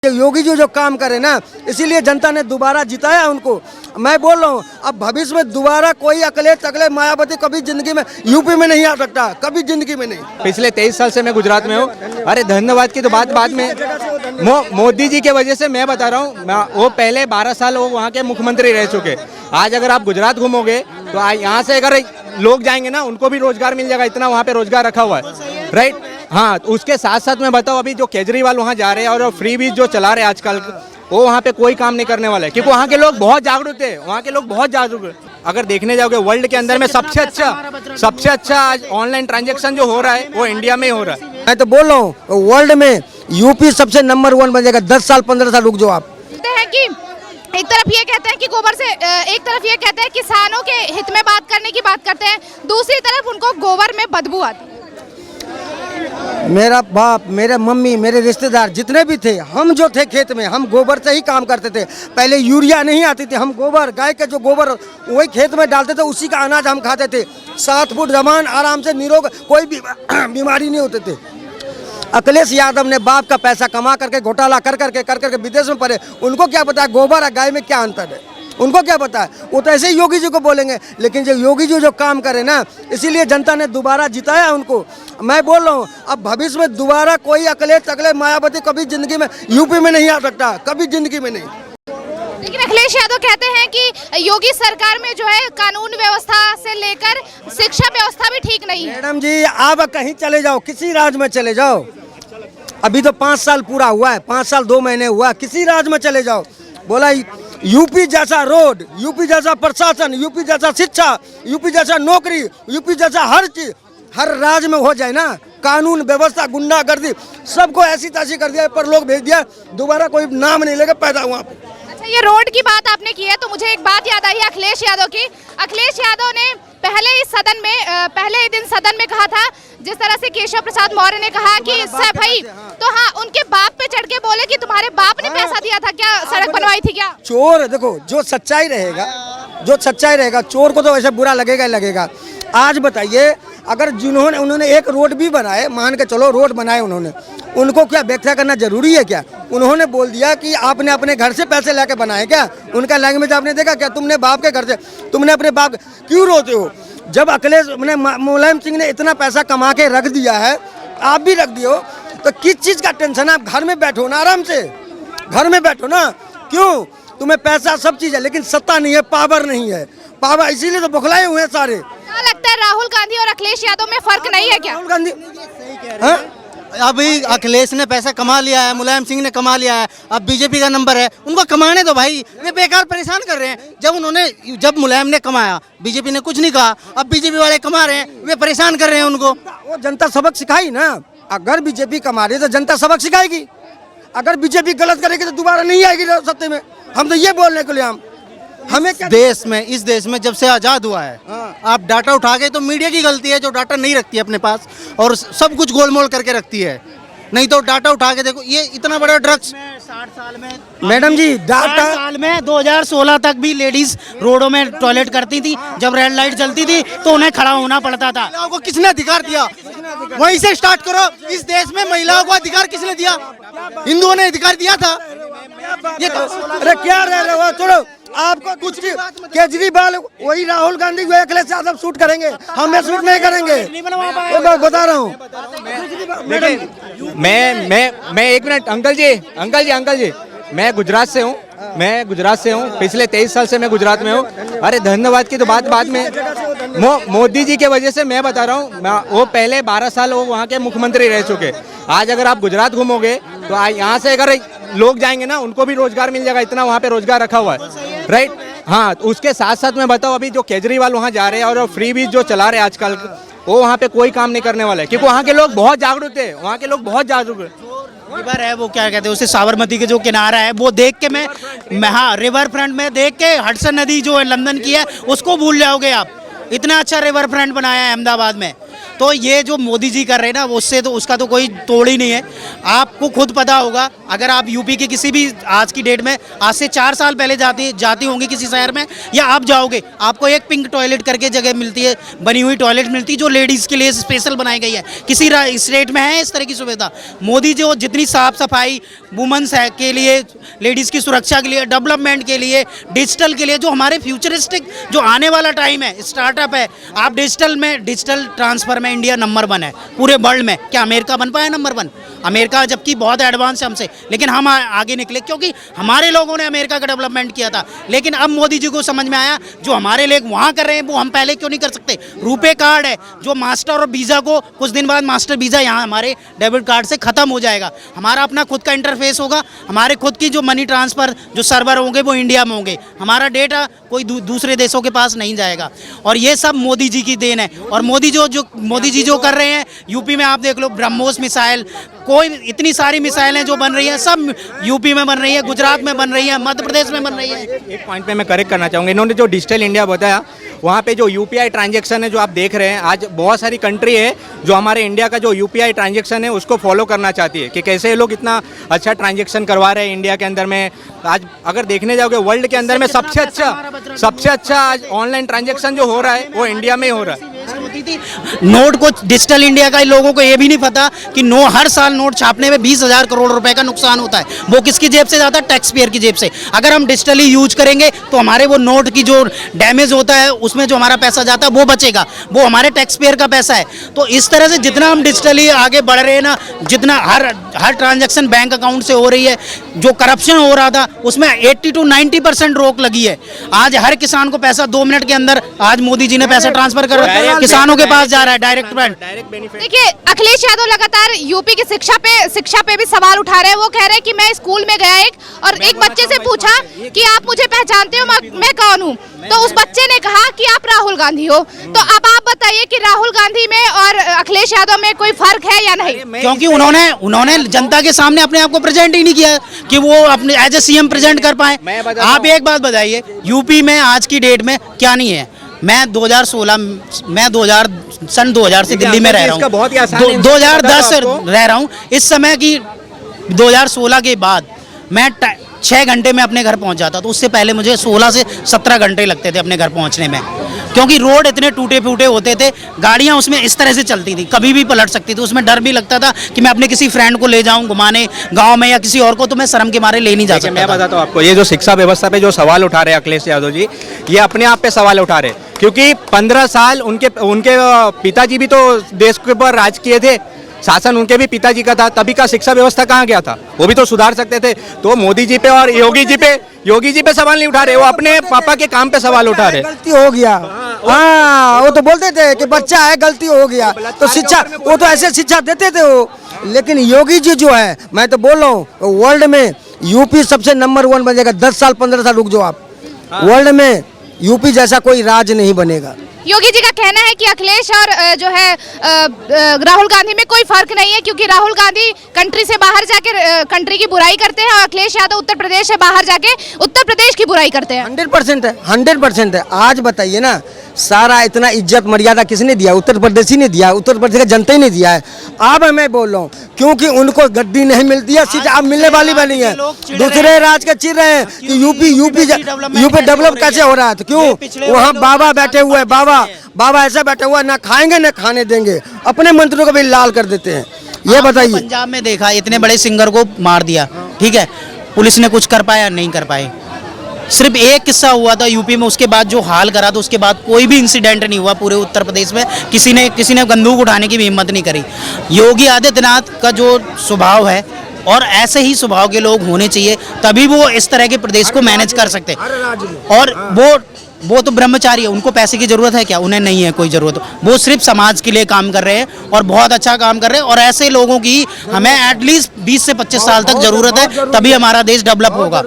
योगी जी जो काम करे ना, इसीलिए जनता ने दोबारा जिताया उनको। मैं बोल रहा हूँ अब भविष्य में दोबारा कोई अकले मायावती कभी जिंदगी में यूपी में नहीं आ सकता, कभी जिंदगी में नहीं। पिछले 23 साल से मैं गुजरात में हूँ। अरे धन्यवाद की तो बात बाद में, मोदी जी के वजह से मैं बता रहा हूँ। वो पहले 12 साल वो वहाँ के मुख्यमंत्री रह चुके। आज अगर आप गुजरात घूमोगे तो यहाँ से अगर लोग जाएंगे ना, उनको भी रोजगार मिल जाएगा। इतना वहाँ पे रोजगार रखा हुआ है, राइट। हाँ, तो उसके साथ साथ मैं बताऊँ, अभी जो केजरीवाल वहाँ जा रहे हैं और फ्री बीज जो चला रहे हैं आजकल, वो वहाँ पे कोई काम नहीं करने वाला है, क्योंकि वहाँ के लोग बहुत जागरूक है। वहाँ के लोग बहुत जागरूक है। अगर देखने जाओगे वर्ल्ड के अंदर में सबसे अच्छा आज ऑनलाइन ट्रांजैक्शन जो हो रहा है वो इंडिया में ही हो रहा है। मैं तो बोल रहा हूँ वर्ल्ड में यूपी सबसे नंबर 1 बन जाएगा। 10 साल 15 साल रुक जाओ आप। कि एक तरफ ये कहते हैं कि गोबर से, एक तरफ ये कहते हैं किसानों के हित में बात करने की बात करते हैं, दूसरी तरफ उनको गोबर में बदबू आती है। मेरा बाप, मेरे मम्मी, मेरे रिश्तेदार जितने भी थे, हम जो थे खेत में, हम गोबर से ही काम करते थे। पहले यूरिया नहीं आती थी, हम गोबर, गाय के जो गोबर वही खेत में डालते थे, उसी का अनाज हम खाते थे। 7 फुट जवान आराम से निरोग, कोई भी बीमारी नहीं होते थे। अखिलेश यादव ने बाप का पैसा कमा करके घोटाला कर करके विदेश में पड़े। उनको क्या पता है गोबर और गाय में क्या अंतर है? उनको क्या पता है? वो तो ऐसे ही योगी जी को बोलेंगे। लेकिन जो योगी जी जो काम करे ना, इसीलिए जनता ने दोबारा जिताया उनको। मैं बोल रहा हूँ अब भविष्य में दोबारा कोई अकले मायावती कभी जिंदगी में यूपी में नहीं आ सकता, कभी जिंदगी में नहीं। लेकिन अखिलेश यादव कहते हैं कि योगी सरकार में जो है कानून व्यवस्था से लेकर शिक्षा व्यवस्था भी ठीक नहीं है। मैडम जी, आप कहीं चले जाओ, किसी राज्य में चले जाओ, अभी तो 5 साल पूरा हुआ है, 5 साल 2 महीने हुआ, किसी राज्य में चले जाओ, बोला यूपी जैसा रोड, यूपी जैसा प्रशासन, यूपी जैसा शिक्षा, यूपी जैसा नौकरी, यूपी जैसा हर चीज हर राज्य में हो जाए ना, कानून व्यवस्था, गुंडागर्दी सबको ऐसी तैसी कर दिया, पर लोग भेज दिया, दोबारा कोई नाम नहीं लेगा पैदा हुआ। अच्छा, ये रोड की बात आपने की है तो मुझे एक बात याद आई अखिलेश यादव की। अखिलेश यादव ने पहले ही दिन सदन में कहा था, जिस तरह से केशव प्रसाद मौर्य ने कहा कि भाई, तो हाँ, उनके बाप पे चढ़ के बोले कि तुम्हारे बाप ने पैसा दिया था क्या, सड़क बनवाई थी क्या? चोर, देखो जो सच्चाई रहेगा, चोर को तो वैसे बुरा लगेगा ही लगेगा। आज बताइए, अगर उन्होंने एक रोड भी बनाए, मान के चलो रोड बनाए उन्होंने, उनको क्या व्याख्या करना जरूरी है क्या? उन्होंने बोल दिया कि आपने अपने घर से पैसे लेके बनाए क्या? उनका लैंग्वेज आपने देखा क्या? तुमने बाप के घर से, तुमने अपने बाप, क्यों रोते हो? जब अखिलेश ने, मुलायम सिंह ने इतना पैसा कमा के रख दिया है, आप भी रख दियो, तो किस चीज़ का टेंशन है? आप घर में बैठो ना, आराम से घर में बैठो ना। क्यों? तुम्हें पैसा सब चीज़ है, लेकिन सत्ता नहीं है, पावर नहीं है। पावर इसीलिए तो बौखलाए हुए हैं सारे। क्या लगता है राहुल गांधी और अखिलेश यादव में फर्क नहीं है क्या? राहुल गांधी अभी अखिलेश ने पैसा कमा लिया है, मुलायम सिंह ने कमा लिया है, अब बीजेपी का नंबर है, उनको कमाने दो भाई। वे बेकार परेशान कर रहे हैं। जब मुलायम ने कमाया, बीजेपी ने कुछ नहीं कहा, अब बीजेपी वाले कमा रहे हैं, वे परेशान कर रहे हैं उनको। वो जनता सबक सिखाई ना। अगर बीजेपी कमा रही है तो जनता सबक सिखाएगी। अगर बीजेपी गलत करेगी तो दोबारा नहीं आएगी सत्ते में। हम तो ये बोलने के लिए हमें इस देश में जब से आजाद हुआ है, आप डाटा उठा गए तो मीडिया की गलती है जो डाटा नहीं रखती है अपने पास और सब कुछ गोलमोल करके रखती है। नहीं तो डाटा उठा के देखो, ये इतना बड़ा ड्रग्स 60 साल में, मैडम जी, डाटा 60 साल में 2016 तक भी लेडीज रोडों में टॉयलेट करती थी। जब रेड लाइट जलती थी तो उन्हें खड़ा होना पड़ता था। महिलाओं को किसने अधिकार दिया? वहीं से स्टार्ट करो। इस देश में महिलाओं को अधिकार किसने दिया? हिंदुओं ने अधिकार दिया था। ये अरे क्या रह रहे हो? छोड़ो, आपको कुछ भी, केजरीवाल वही राहुल गांधी को अखिलेश यादव शूट करेंगे, हमें शूट नहीं करेंगे। मैं बता रहा हूँ। मैं 1 मिनट, अंकल जी, मैं गुजरात से हूँ। पिछले 23 साल से मैं गुजरात में हूँ। अरे धन्यवाद की तो बात बाद में, मोदी जी के वजह से मैं बता रहा हूँ। वो पहले 12 साल वो वहाँ के मुख्यमंत्री रह चुके। आज अगर आप गुजरात घूमोगे तो यहाँ से अगर लोग जाएंगे ना, उनको भी रोजगार मिल जाएगा। इतना वहाँ पे रोजगार रखा हुआ है, राइट। हाँ, तो उसके साथ साथ मैं बताऊँ, अभी जो केजरीवाल वहाँ जा रहे हैं और फ्री बीज जो चला रहे हैं आजकल, वो वहाँ पे कोई काम नहीं करने वाला है, क्योंकि वहाँ के लोग बहुत जागरूक है। रिवर है, वो क्या कहते हैं उसे, साबरमती के जो किनारा है, वो देख के मैं हाँ, रिवर फ्रंट में देख के हडसन नदी जो है लंदन की है, उसको भूल जाओगे आप। इतना अच्छा रिवर फ्रंट बनाया है अहमदाबाद में। तो ये जो मोदी जी कर रहे हैं ना, उससे तो उसका तो कोई तोड़ ही नहीं है। आपको खुद पता होगा, अगर आप यूपी के किसी भी आज की डेट में, आज से 4 साल पहले जाती होंगी किसी शहर में, या आप जाओगे, आपको एक पिंक टॉयलेट करके जगह मिलती है, बनी हुई टॉयलेट मिलती है जो लेडीज़ के लिए स्पेशल बनाई गई है। किसी स्टेट में है इस तरह की सुविधा? मोदी जो जितनी साफ सफाई वुमेन्स है के लिए, लेडीज़ की सुरक्षा के लिए, डेवलपमेंट के लिए, डिजिटल के लिए, जो हमारे फ्यूचरिस्टिक जो आने वाला टाइम है, स्टार्टअप है, आप डिजिटल ट्रांसफर में इंडिया नंबर 1 है पूरे वर्ल्ड में। क्या अमेरिका बन पाया नंबर 1? अमेरिका जबकि बहुत एडवांस है हमसे, लेकिन हम आगे निकले क्योंकि हमारे लोगों ने अमेरिका का डेवलपमेंट किया था। लेकिन अब मोदी जी को समझ में आया जो हमारे लोग वहाँ कर रहे हैं वो हम पहले क्यों नहीं कर सकते। रुपे कार्ड है जो मास्टर और वीज़ा को, कुछ दिन बाद मास्टर वीज़ा यहाँ हमारे डेबिट कार्ड से ख़त्म हो जाएगा। हमारा अपना खुद का इंटरफेस होगा, हमारे खुद की जो मनी ट्रांसफ़र जो सर्वर होंगे वो इंडिया में होंगे, हमारा डेटा कोई दूसरे देशों के पास नहीं जाएगा। और ये सब मोदी जी की देन है। और मोदी जी जो कर रहे हैं यूपी में, आप देख लो ब्रह्मोस मिसाइल, कोई इतनी सारी मिसाइलें जो बन रही हैं सब यूपी में बन रही है, गुजरात में बन रही है, मध्य प्रदेश में बन रही है। एक पॉइंट पे मैं करेक्ट करना चाहूँगा, इन्होंने जो डिजिटल इंडिया बताया वहाँ पे जो यूपीआई ट्रांजैक्शन है जो आप देख रहे हैं, आज बहुत सारी कंट्री है जो हमारे इंडिया का जो यूपीआई ट्रांजैक्शन है उसको फॉलो करना चाहती है कि कैसे ये लोग इतना अच्छा ट्रांजैक्शन करवा रहे हैं इंडिया के अंदर में। आज अगर देखने जाओगे वर्ल्ड के अंदर में सबसे अच्छा आज ऑनलाइन ट्रांजैक्शन जो हो रहा है वो इंडिया में ही हो रहा है। नोट को डिजिटल इंडिया का लोगों को ये भी नहीं पता कि हर साल नोट छापने में 20,000 करोड़ रुपए का नुकसान होता है। वो किसकी जेब से जाता है? टैक्स पेयर की जेब से। अगर हम डिजिटली यूज करेंगे तो हमारे वो नोट की जो डैमेज होता है उसमें जो हमारा पैसा जाता है वो बचेगा, वो हमारे टैक्स पेयर का पैसा है। तो इस तरह से जितना हम डिजिटली आगे बढ़ रहे हैं ना, जितना हर ट्रांजैक्शन बैंक अकाउंट से हो रही है, जो करप्शन हो रहा था उसमें 80 to 90% रोक लगी है। आज हर किसान को पैसा 2 मिनट के अंदर, आज मोदी जी ने पैसा ट्रांसफर कर किसानों के पास जा रहा है, डायरेक्ट बेनिफिट। देखिए, अखिलेश यादव लगातार यूपी की शिक्षा पे भी सवाल उठा रहे हैं। वो कह रहे हैं कि मैं स्कूल में गया एक बच्चे से पूछा कि आप मुझे पहचानते हो, मैं कौन हूँ? तो उस बच्चे ने कहा कि आप राहुल गांधी हो। तो अब आप बताइए कि राहुल गांधी में और अखिलेश यादव में कोई फर्क है या नहीं? क्योंकि उन्होंने जनता के सामने अपने आप को प्रेजेंट ही नहीं किया कि वो अपने एज ए सीएम प्रेजेंट कर पाए। आप एक बात बताइए, यूपी में आज की डेट में क्या नहीं है? मैं 2000 से दिल्ली में रह रहा हूँ, 2010 से रह रहा हूँ। इस समय की 2016 के बाद मैं 6 घंटे में अपने घर पहुँच जाता, तो उससे पहले मुझे 16 से 17 घंटे लगते थे अपने घर पहुँचने में, क्योंकि रोड इतने टूटे फूटे होते थे। गाड़ियाँ उसमें इस तरह से चलती थी, कभी भी पलट सकती थी। उसमें डर भी लगता था कि मैं अपने किसी फ्रेंड को ले जाऊँ घुमाने गाँव में या किसी और को, तो मैं शर्म के मारे ले नहीं जा सकता। मैं बताता हूँ आपको, ये जो शिक्षा व्यवस्था पे जो सवाल उठा रहे हैं अखिलेश यादव जी, ये अपने आप पे सवाल उठा रहे हैं क्योंकि 15 साल उनके पिताजी भी तो देश के ऊपर राज किए थे, शासन उनके भी पिताजी का था, तभी का शिक्षा व्यवस्था कहाँ गया था? वो भी तो सुधार सकते थे। तो मोदी जी पे और योगी जी पे सवाल नहीं उठा रहे, वो अपने पापा के काम पे सवाल उठा रहे। गलती हो गया, हाँ वो तो बोलते थे कि बच्चा है गलती हो गया, तो शिक्षा वो तो ऐसे शिक्षा देते थे वो। लेकिन योगी जी जो है, मैं तो बोल रहा हूँ वर्ल्ड में यूपी सबसे नंबर 1 बनेगा। 10 साल 15 साल रुक जाओ आप, वर्ल्ड में यूपी जैसा कोई राज नहीं बनेगा। योगी जी का कहना है कि अखिलेश और जो है राहुल गांधी में कोई फर्क नहीं है, क्योंकि राहुल गांधी कंट्री से बाहर जाके कंट्री की बुराई करते हैं और अखिलेश यादव उत्तर प्रदेश से बाहर जाके उत्तर प्रदेश की बुराई करते हैं। 100% है, 100% है। आज बताइए ना, सारा इतना इज्जत मर्यादा किसने दिया? उत्तर प्रदेश ही ने दिया, उत्तर प्रदेश का जनता ही ने दिया है। अब मैं बोल रहा हूँ क्योंकि उनको गद्दी नहीं मिलती है, सीट अब मिलने वाली बनी है। दूसरे राज्य के चिर रहे हैं कि यूपी डेवलप कैसे हो रहा है, तो क्यों वहाँ बाबा बैठे हुए हैं, बाबा ऐसा बैठा हुआ, ना खाएंगे ना खाने देंगे, अपने मंत्रियों को भी लाल कर देते हैं। ये बताइए, पंजाब में देखा, इतने बड़े सिंगर को मार दिया, ठीक है, पुलिस ने कुछ कर पाया? नहीं कर पाए। सिर्फ एक किस्सा हुआ था यूपी में, उसके बाद जो हाल करा था उसके बाद कोई भी इंसिडेंट नहीं हुआ पूरे उत्तर प्रदेश में। किसी ने बंदूक उठाने की भी हिम्मत नहीं करी। योगी आदित्यनाथ का जो स्वभाव है, और ऐसे ही स्वभाव के लोग होने चाहिए, तभी वो इस तरह के प्रदेश को मैनेज कर सकते हैं। और वो तो ब्रह्मचारी है, उनको पैसे की जरूरत है क्या? उन्हें नहीं है कोई जरूरत। वो सिर्फ समाज के लिए काम कर रहे हैं और बहुत अच्छा काम कर रहे हैं। और ऐसे लोगों की हमें एटलीस्ट 20 से 25 साल तक जरूरत है, तभी हमारा देश डेवलप होगा।